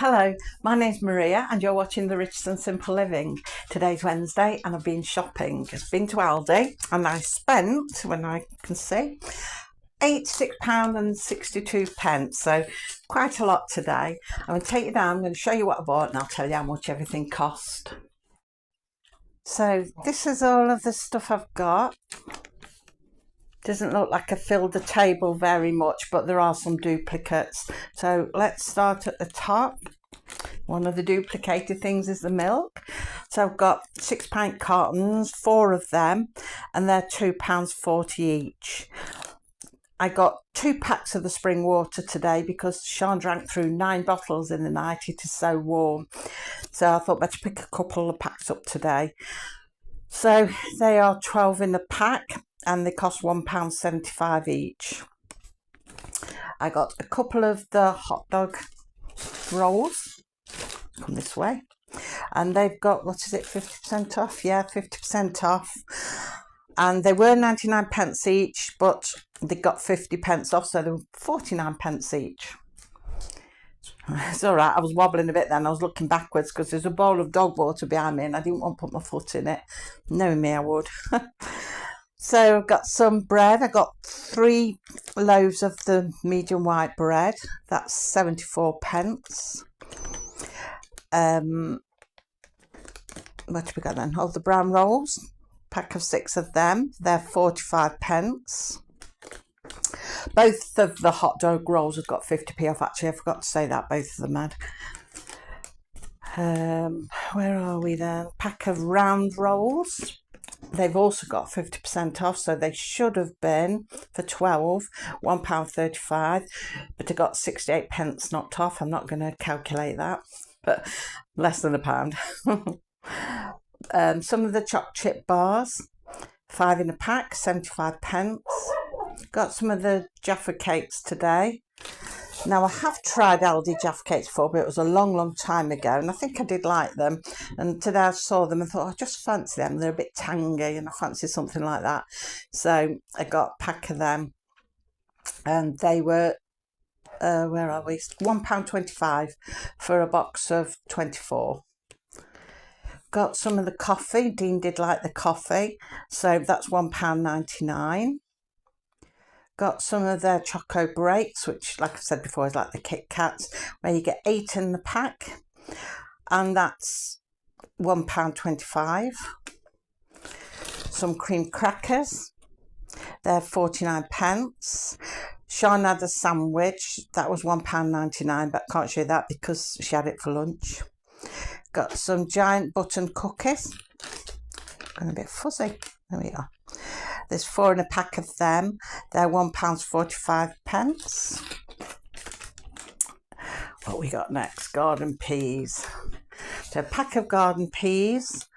Hello, my name's Maria and you're watching The Rich and Simple Living. Today's Wednesday and I've been shopping. I've been to Aldi and I spent, when I can see, £86.62, so quite a lot today. I'm going to take you down, I'm going to show you what I bought and I'll tell you how much everything cost. So this is all of the stuff I've got. Doesn't look like I filled the table very much, but there are some duplicates. So let's start at the top. One of the duplicated things is the milk. So I've got 6-pint cartons, 4 of them, and they're £2.40 each. I got 2 packs of the spring water today because Sean drank through 9 bottles in the night. It is so warm. So I thought better pick a couple of packs up today. So they are 12 in a pack and they cost £1.75 each. I got a couple of the hot dog rolls. Come this way. And they've got, what is it, 50% off? Yeah, 50% off. And they were 99 pence each, but they got 50 pence off, so they were 49 pence each. It's all right. I was wobbling a bit then. I was looking backwards because there's a bowl of dog water behind me and I didn't want to put my foot in it. Knowing me, I would. So I've got some bread. I got 3 loaves of the medium white bread. That's 74 pence. What have we got then? Oh, the brown rolls. Pack of 6 of them. They're 45 pence. Both of the hot dog rolls have got 50p off. Actually, I forgot to say that. Both of them had. Where are we then? Pack of round rolls. They've also got 50% off, so they should have been, for 12, £1.35, but I got 68 pence knocked off. I'm not going to calculate that, but less than £1. Some of the choc chip bars, 5 in a pack, 75 pence. Got some of the Jaffa cakes today. Now, I have tried Aldi Jaffa cakes before, but it was a long time ago, and I think I did like them. And today I saw them and thought, I just fancy them. They're a bit tangy, and I fancy something like that. So I got a pack of them, and they were, where are we? £1.25 for a box of 24. Got some of the coffee. Dean did like the coffee, so that's £1.99. Got some of their Choco Breaks, which, like I've said before, is like the Kit Kats, where you get 8 in the pack, and that's £1.25. Some cream crackers, they're 49 pence. Sean had a sandwich, that was £1.99, but I can't show you that because she had it for lunch. Got some giant button cookies, going a bit fuzzy, there we are. There's 4 in a pack of them. They're £1.45. What we got next? Garden peas. So a pack of garden peas.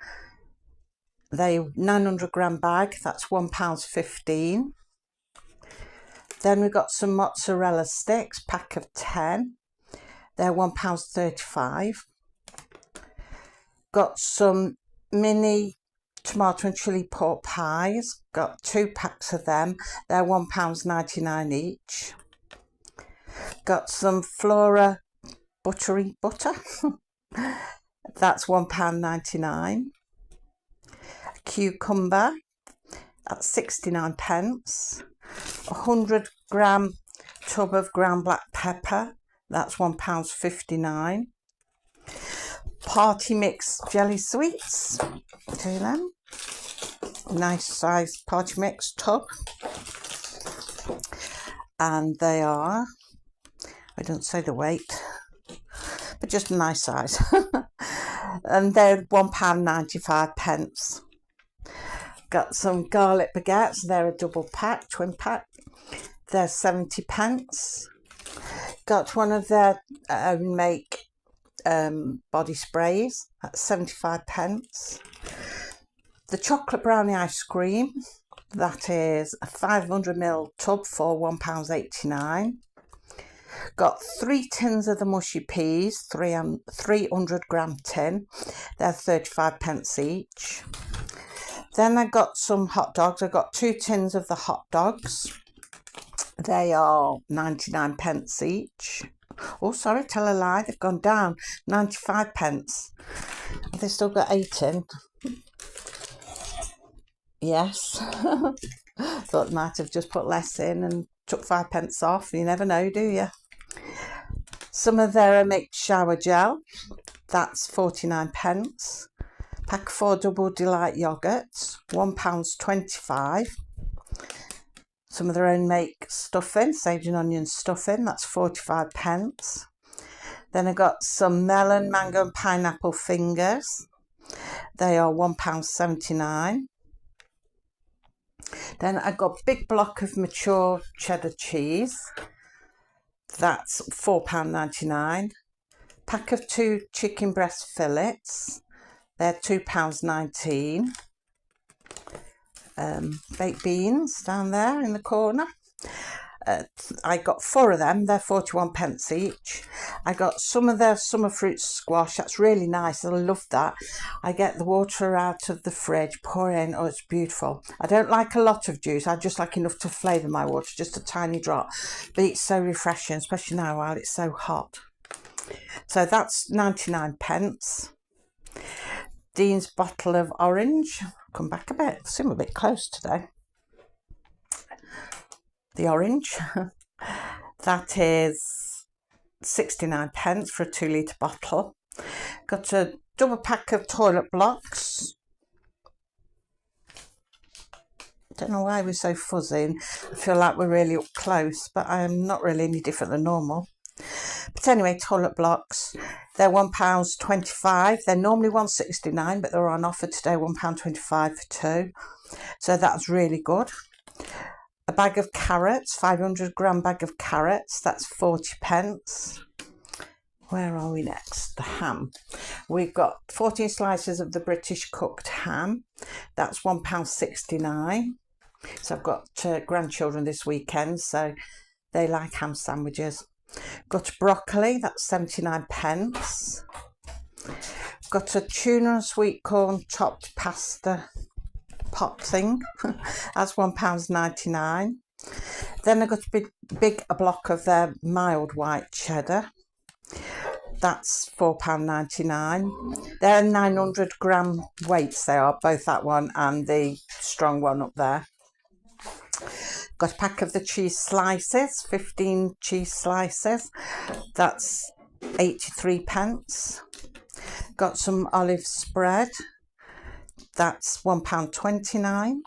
They 900-gram bag. That's £1.15. Then we've got some mozzarella sticks. Pack of 10. They're £1.35. Got some mini tomato and chilli pork pies. Got 2 packs of them. They're £1.99 each. Got some Flora buttery butter. That's £1.99. Cucumber. That's 69 pence. 100-gram tub of ground black pepper. That's £1.59. Party mix jelly sweets. 2 of them. Nice size party mix tub. And they are, I don't say the weight, but just a nice size. And they're £1.95. Got some garlic baguettes. They're a double pack, twin pack. They're 70 pence. Got one of their own make body sprays. That's 75 pence. The chocolate brownie ice cream, that is a 500ml tub for £1.89. Got 3 tins of the mushy peas, 300-gram tin. They're 35 pence each. Then I got some hot dogs. I got 2 tins of the hot dogs. They are 99 pence each. Oh, sorry, tell a lie. They've gone down 95 pence. Have they still got 8 in? Yes. Thought they might have just put less in and took 5 pence off. You never know, do you? Some of their mixed shower gel. That's 49 pence. Pack of 4 Double Delight yogurts, £1.25. Some of their own make stuffing, sage and onion stuffing, that's 45 pence. Then I got some melon, mango and pineapple fingers. They are £1.79. Then I got a big block of mature cheddar cheese. That's £4.99. Pack of 2 chicken breast fillets. They're £2.19. Baked beans down there in the corner. I got 4 of them. They're 41 pence each. I got some of their summer fruit squash. That's really nice. I love that. I get the water out of the fridge, pour it in. Oh, it's beautiful. I don't like a lot of juice. I just like enough to flavour my water, just a tiny drop. But it's so refreshing, especially now while it's so hot. So that's 99 pence. Dean's bottle of orange. Come back a bit. Seem a bit close today. The orange. That is 69 pence for a 2 litre bottle. Got a double pack of toilet blocks. Don't know why we're so fuzzy. I feel like we're really up close, but I'm not really any different than normal. But anyway, toilet blocks, they're £1.25. They're normally £1.69, but they're on offer today, £1.25 for 2. So that's really good. A bag of carrots, 500-gram bag of carrots, that's 40 pence. Where are we next? The ham. We've got 14 slices of the British cooked ham. That's £1.69. So I've got grandchildren this weekend, so they like ham sandwiches. Got a broccoli, that's 79 pence. Got a tuna and sweet corn chopped pasta pot thing. That's £1.99. Then I got a big block of their mild white cheddar. That's £4.99. They're 900-gram weights, they are, both that one and the strong one up there. Got a pack of the cheese slices, 15 cheese slices. That's 83 pence. Got some olive spread. That's £1.29.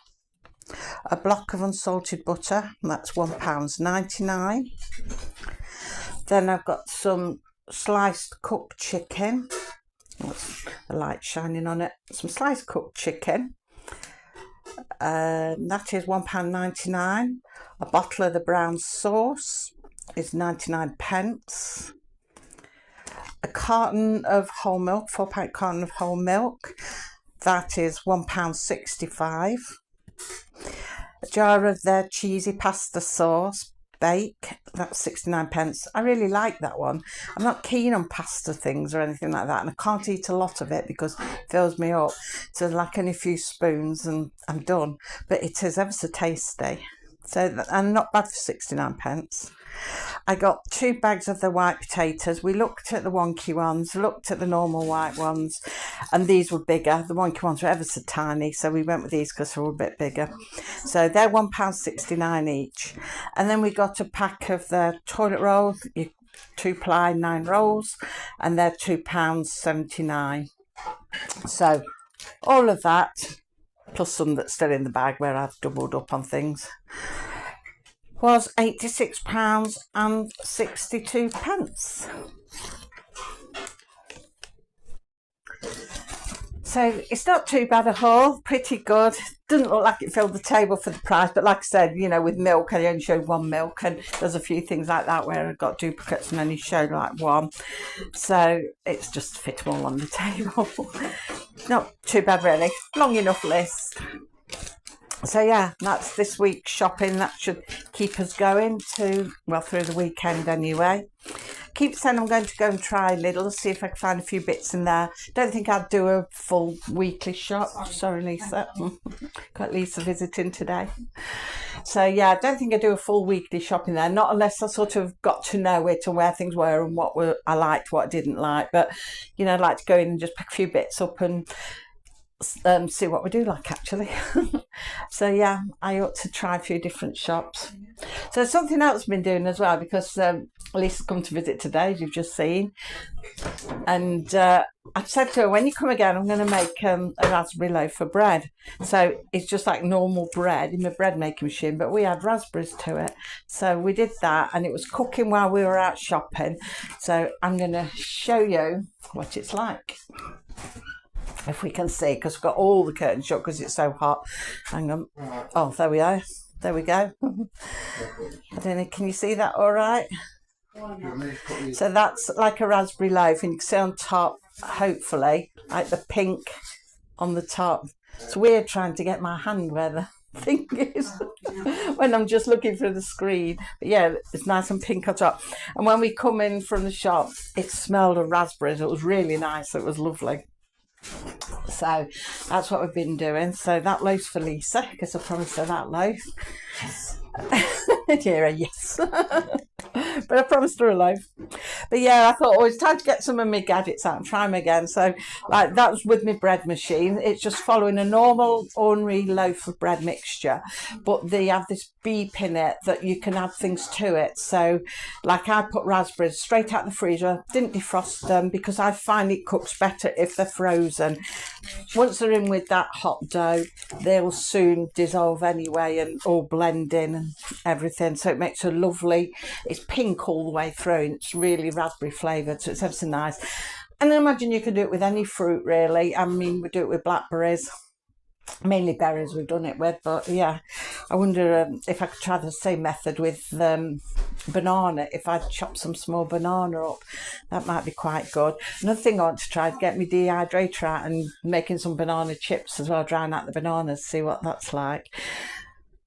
A block of unsalted butter. That's £1.99. Then I've got some sliced cooked chicken. What's the light shining on it? Some sliced cooked chicken. That is £1.99. A bottle of the brown sauce is 99 pence. A carton of whole milk, 4-pack carton of whole milk, that is £1.65. A jar of their cheesy pasta sauce, bake, that's 69 pence. I really like that one. I'm not keen on pasta things or anything like that, and I can't eat a lot of it because it fills me up. So like only a few spoons and I'm done. But it is ever so tasty. So, and not bad for 69 pence. I got 2 bags of the white potatoes. We looked at the wonky ones, looked at the normal white ones, and these were bigger. The wonky ones were ever so tiny, so we went with these because they were a bit bigger. So they're £1.69 each. And then we got a pack of the toilet rolls, 2-ply 9 rolls, and they're £2.79. So all of that, plus some that's still in the bag where I've doubled up on things, was £86.62. So it's not too bad a haul, pretty good. Doesn't look like it filled the table for the price, but like I said, you know, with milk, I only showed 1 milk, and there's a few things like that where I got duplicates and only showed like 1. So it's just to fit them all on the table. Not too bad really, long enough list. So yeah, that's this week's shopping. That should keep us going to, well, through the weekend anyway. Keep saying I'm going to go and try Lidl, see if I can find a few bits in there. Don't think I'd do a full weekly shop. Sorry, Lisa. Got Lisa visiting today. So yeah, I don't think I do a full weekly shopping there, not unless I sort of got to know it and where things were and I liked, what I didn't like. But I'd like to go in and just pick a few bits up and see what we do like, actually. So yeah, I ought to try a few different shops. So something else I've been doing as well, because Lisa's come to visit today, as you've just seen, and I said to her, when you come again, I'm going to make a raspberry loaf of bread. So it's just like normal bread in the bread making machine, but we add raspberries to it. So we did that, and it was cooking while we were out shopping. So I'm going to show you what it's like, if we can see, because we've got all the curtains shut because it's so hot. Hang on. Oh, there we are. There we go. I don't know, can you see that all right? So that's like a raspberry loaf, and you can see on top, hopefully, like the pink on the top. It's weird trying to get my hand where the thing is when I'm just looking through the screen. But yeah, it's nice and pink on top. And when we come in from the shop, it smelled of raspberries. It was really nice. It was lovely. So that's what we've been doing. So that loaf's for Lisa, because I promised her that loaf. Yeah, yes. But I promised her a loaf. But yeah, I thought, it's time to get some of my gadgets out and try them again. So like that was with my bread machine. It's just following a normal ordinary loaf of bread mixture, but they have this beep in it that you can add things to it. So like I put raspberries straight out the freezer, didn't defrost them, because I find it cooks better if they're frozen. Once they're in with that hot dough, they'll soon dissolve anyway and all blend in and everything. So it makes a lovely, it's pink all the way through, and it's really raspberry flavoured, so it's ever so nice. And I imagine you can do it with any fruit, really. I mean, we do it with blackberries, mainly berries we've done it with, but yeah, I wonder if I could try the same method with banana. If I chop some small banana up, that might be quite good. Another thing I want to try is get me dehydrator out and making some banana chips as well, drying out the bananas, see what that's like.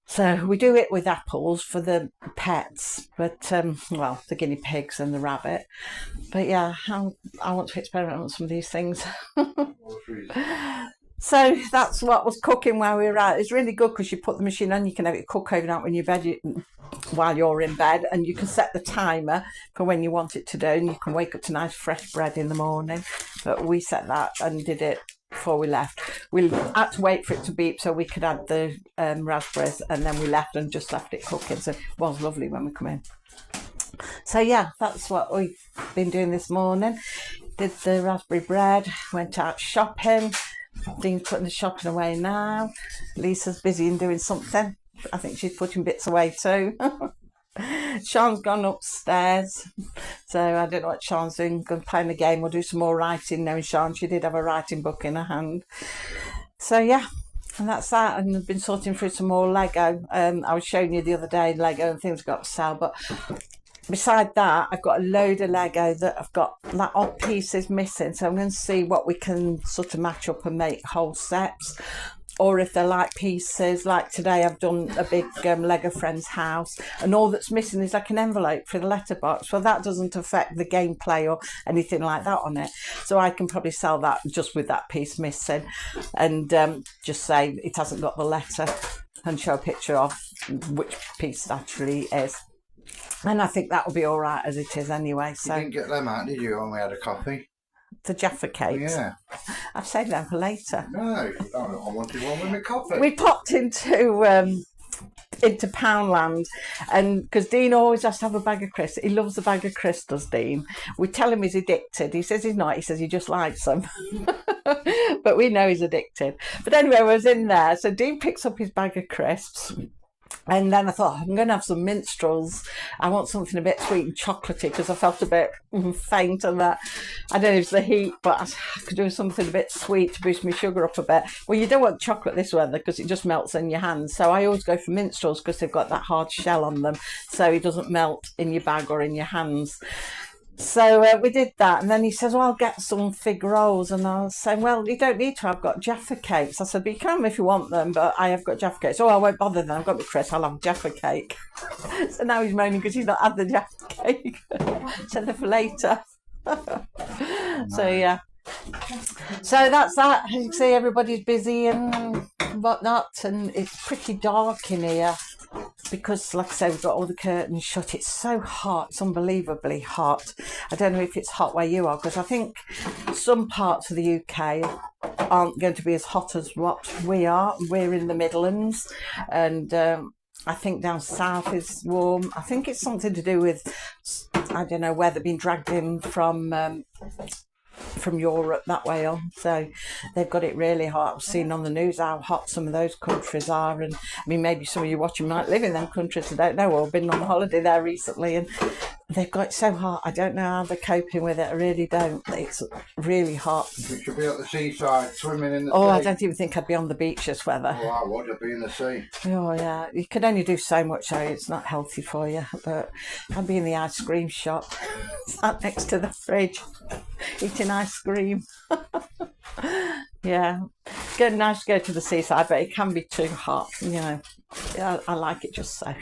So we do it with apples for the pets, but well, the guinea pigs and the rabbit. But yeah, I want to experiment on some of these things. So that's what was cooking while we were out. It's really good because you put the machine on, you can have it cook overnight when you're while you're in bed, and you can set the timer for when you want it to do, and you can wake up to nice fresh bread in the morning. But we set that and did it before we left. We had to wait for it to beep so we could add the raspberries, and then we left and just left it cooking. So it was lovely when we come in. So yeah, that's what we've been doing this morning. Did the raspberry bread, went out shopping. Dean's putting the shopping away now. Lisa's busy and doing something. I think she's putting bits away too. Sean's gone upstairs, so I don't know what Sean's doing. Going to play the game or do some more writing. Knowing Sean, she did have a writing book in her hand. So yeah, and that's that. And I've been sorting through some more Lego. I was showing you the other day Lego and things got to sell, but beside that, I've got a load of Lego that I've got like odd pieces missing. So I'm going to see what we can sort of match up and make whole sets. Or if they're like pieces, like today I've done a big Lego friend's house, and all that's missing is like an envelope for the letterbox. Well, that doesn't affect the gameplay or anything like that on it. So I can probably sell that just with that piece missing, and just say it hasn't got the letter and show a picture of which piece it actually is. And I think that will be all right as it is anyway. So you didn't get them out, did you, when we had a coffee? The Jaffa cakes. Yeah. I've saved them for later. No, I wanted one with my coffee. We popped into Poundland, and because Dean always has to have a bag of crisps. He loves a bag of crisps, does Dean. We tell him he's addicted. He says he's not. He says he just likes them. But we know he's addicted. But anyway, I was in there. So Dean picks up his bag of crisps. And then I thought, I'm going to have some minstrels. I want something a bit sweet and chocolatey because I felt a bit faint and that. I don't know if it's the heat, but I could do something a bit sweet to boost my sugar up a bit. Well, you don't want chocolate this weather because it just melts in your hands. So I always go for minstrels because they've got that hard shell on them, so it doesn't melt in your bag or in your hands. So we did that, and then he says, well, I'll get some fig rolls. And I was saying, well, you don't need to, I've got Jaffa cakes. I said, but you can if you want them, but I have got Jaffa cakes. Oh, I won't bother then, I've got my Chris, I'll have Jaffa cake. So now he's moaning because he's not had the Jaffa cake. So they're for later. So yeah. So that's that. As you can see, everybody's busy and whatnot, and it's pretty dark in here. because, like I say, we've got all the curtains shut. It's so hot. It's unbelievably hot. I don't know if it's hot where you are, because I think some parts of the UK aren't going to be as hot as what we are. We're in the Midlands, and I think down south is warm. I think it's something to do with, I don't know, where they've been dragged in from Europe that way on, so they've got it really hot. I've seen on the news how hot some of those countries are, and I mean, maybe some of you watching might live in them countries, I don't know, or been on holiday there recently, and they've got it so hot. I don't know how they're coping with it. I really don't. It's really hot. You should be at the seaside swimming in the sea. I don't even think I'd be on the beach this weather. Oh, I would. I'd be in the sea. Oh yeah, you can only do so much, so it's not healthy for you. But I'd be in the ice cream shop, sat next to the fridge, eating ice cream. Yeah, nice to go to the seaside, but it can be too hot, you know. Yeah, I like it just so.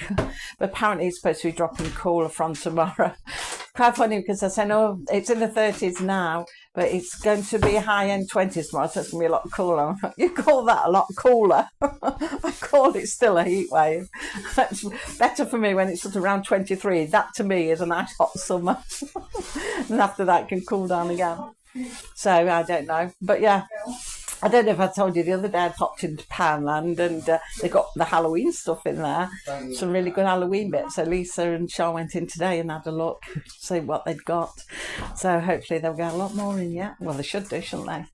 But apparently it's supposed to be dropping cooler from tomorrow. Quite funny, because I said, oh, it's in the 30s now, but it's going to be high-end 20s tomorrow, so it's going to be a lot cooler. You call that a lot cooler? I call it still a heat wave. That's better for me when it's sort of around 23. That to me is a nice hot summer. And after that it can cool down again. So I don't know, but yeah, I don't know if I told you the other day I popped into Poundland, and they got the Halloween stuff in there, some really good Halloween bits. So Lisa and Sean went in today and had a look, see what they'd got. So hopefully they'll get a lot more in yet. Well, they should do, shouldn't they?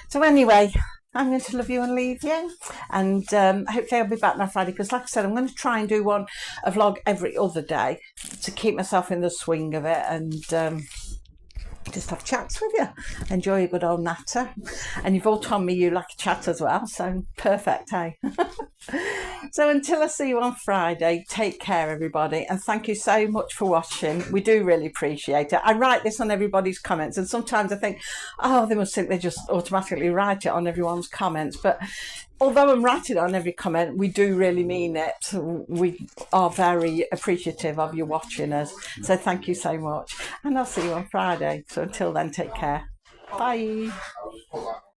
So anyway, I'm going to love you and leave you, and hopefully I'll be back on Friday, because like I said, I'm going to try and do a vlog every other day to keep myself in the swing of it, and just have chats with you, enjoy a good old natter. And you've all told me you like a chat as well, so perfect, hey? So until I see you on Friday, take care everybody, and thank you so much for watching. We do really appreciate it. I write this on everybody's comments, and sometimes I think, oh, they must think they just automatically write it on everyone's comments, but although I'm writing on every comment, we do really mean it. We are very appreciative of you watching us. So thank you so much. And I'll see you on Friday. So until then, take care. Bye.